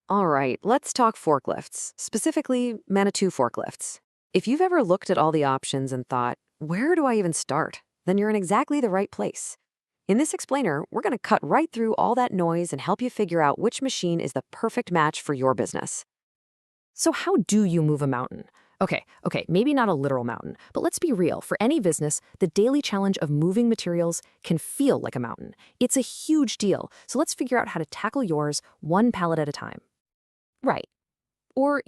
All right, let's talk forklifts, specifically Manitou forklifts. If you've ever looked at all the options and thought, where do I even start? Then you're in exactly the right place. In this explainer, we're going to cut right through all that noise and help you figure out which machine is the perfect match for your business. So how do you move a mountain? Okay, maybe not a literal mountain, but let's be real. For any business, the daily challenge of moving materials can feel like a mountain. It's a huge deal, so let's figure out how to tackle yours one pallet at a time. Right. Or,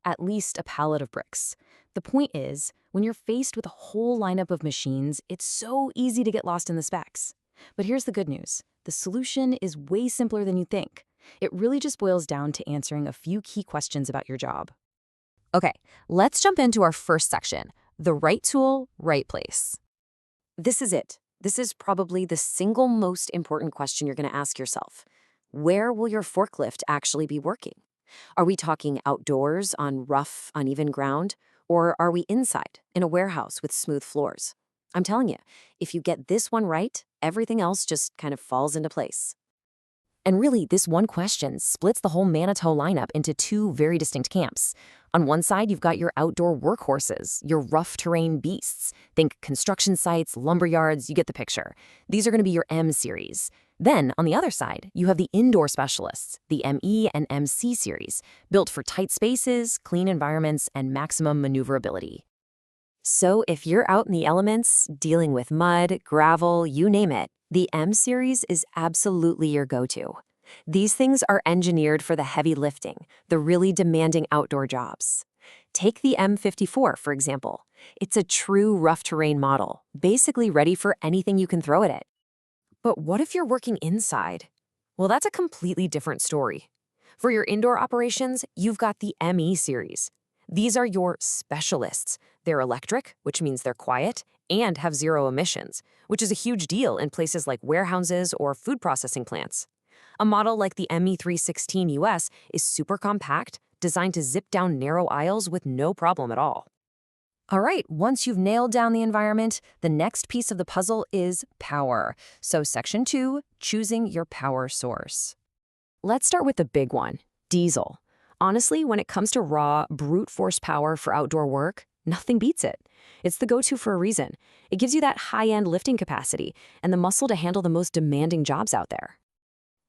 at least a pallet of bricks. The point is, when you're faced with a whole lineup of machines, it's so easy to get lost in the specs. But here's the good news. The solution is way simpler than you think. It really just boils down to answering a few key questions about your job. Okay, let's jump into our first section, the right tool, right place. This is it. This is probably the single most important question you're going to ask yourself. Where will your forklift actually be working? Are we talking outdoors on rough, uneven ground? Or are we inside, in a warehouse with smooth floors? I'm telling you, if you get this one right, everything else just kind of falls into place. And really, this one question splits the whole Manitou lineup into two very distinct camps. On one side, you've got your outdoor workhorses, your rough terrain beasts. Think construction sites, lumber yards, you get the picture. These are going to be your M series. Then, on the other side, you have the indoor specialists, the ME and MC series, built for tight spaces, clean environments, and maximum maneuverability. So if you're out in the elements, dealing with mud, gravel, you name it, the M series is absolutely your go-to. These things are engineered for the heavy lifting, the really demanding outdoor jobs. Take the M54, for example. It's a true rough terrain model, basically ready for anything you can throw at it. But what if you're working inside? Well, that's a completely different story. For your indoor operations, you've got the ME series. These are your specialists. They're electric, which means they're quiet, and have zero emissions, which is a huge deal in places like warehouses or food processing plants. A model like the ME316 US is super compact, designed to zip down narrow aisles with no problem at all. All right, once you've nailed down the environment, the next piece of the puzzle is power. So section 2, choosing your power source. Let's start with the big one, diesel. Honestly, when it comes to raw, brute force power for outdoor work, nothing beats it. It's the go-to for a reason. It gives you that high-end lifting capacity and the muscle to handle the most demanding jobs out there.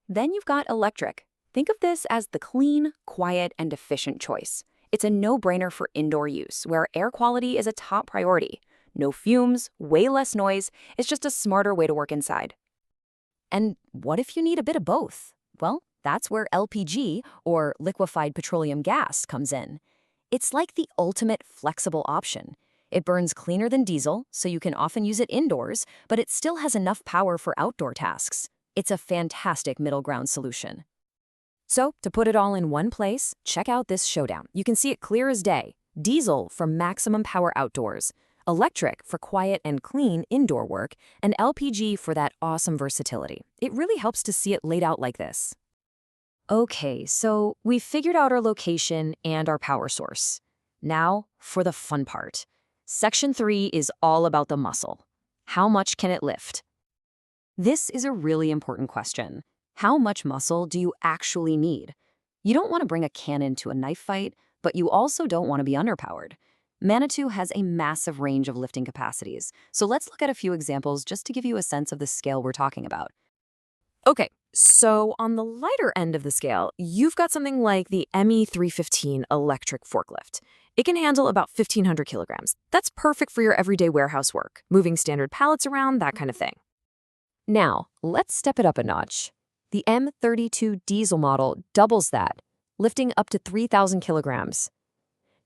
Then you've got electric. Think of this as the clean, quiet, and efficient choice. It's a no-brainer for indoor use, where air quality is a top priority. No fumes, way less noise, it's just a smarter way to work inside. And what if you need a bit of both? Well, that's where LPG, or liquefied petroleum gas, comes in. It's like the ultimate flexible option. It burns cleaner than diesel, so you can often use it indoors, but it still has enough power for outdoor tasks. It's a fantastic middle ground solution. So, to put it all in one place, check out this showdown. You can see it clear as day. Diesel for maximum power outdoors, electric for quiet and clean indoor work, and LPG for that awesome versatility. It really helps to see it laid out like this. Okay, so we've figured out our location and our power source. Now, for the fun part. Section 3 is all about the muscle. How much can it lift? This is a really important question. How much muscle do you actually need? You don't want to bring a cannon to a knife fight, but you also don't want to be underpowered. Manitou has a massive range of lifting capacities, so let's look at a few examples just to give you a sense of the scale we're talking about. Okay, so on the lighter end of the scale, you've got something like the ME315 electric forklift. It can handle about 1,500 kilograms. That's perfect for your everyday warehouse work, moving standard pallets around, that kind of thing. Now, let's step it up a notch. The M32 diesel model doubles that, lifting up to 3,000 kilograms.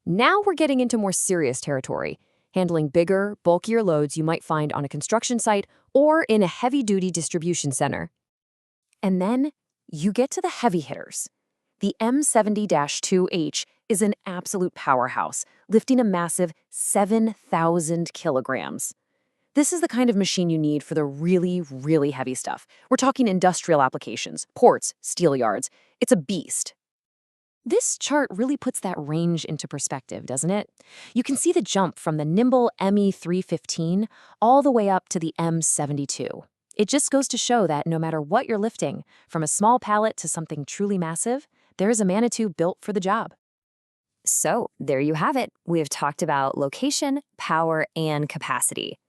Now we're getting into more serious territory, handling bigger, bulkier loads you might find on a construction site or in a heavy-duty distribution center. And then you get to the heavy hitters. The M70-2H is an absolute powerhouse, lifting a massive 7,000 kilograms. This is the kind of machine you need for the really, really heavy stuff. We're talking industrial applications, ports, steel yards. It's a beast. This chart really puts that range into perspective, doesn't it? You can see the jump from the nimble ME315 all the way up to the M72. It just goes to show that no matter what you're lifting, from a small pallet to something truly massive, There is a Manitou built for the job. So, there you have it. We have talked about location, power, and capacity.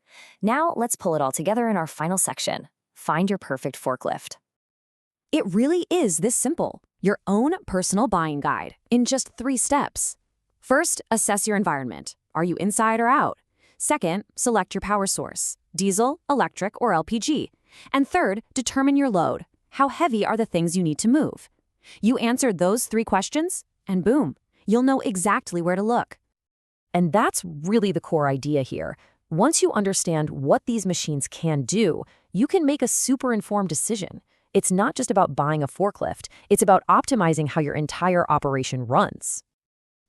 Now, let's pull it all together in our final section. Find your perfect forklift. It really is this simple. Your own personal buying guide in just 3 steps. First, assess your environment. Are you inside or out? Second, select your power source, diesel, electric, or LPG. And third, determine your load. How heavy are the things you need to move? You answered those 3 questions, and boom, you'll know exactly where to look. And that's really the core idea here. Once you understand what these machines can do, you can make a super informed decision. It's not just about buying a forklift, it's about optimizing how your entire operation runs.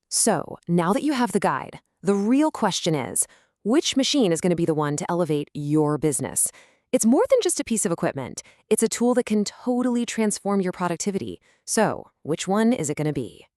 So, now that you have the guide, the real question is, which machine is going to be the one to elevate your business? It's more than just a piece of equipment. It's a tool that can totally transform your productivity. So, which one is it going to be?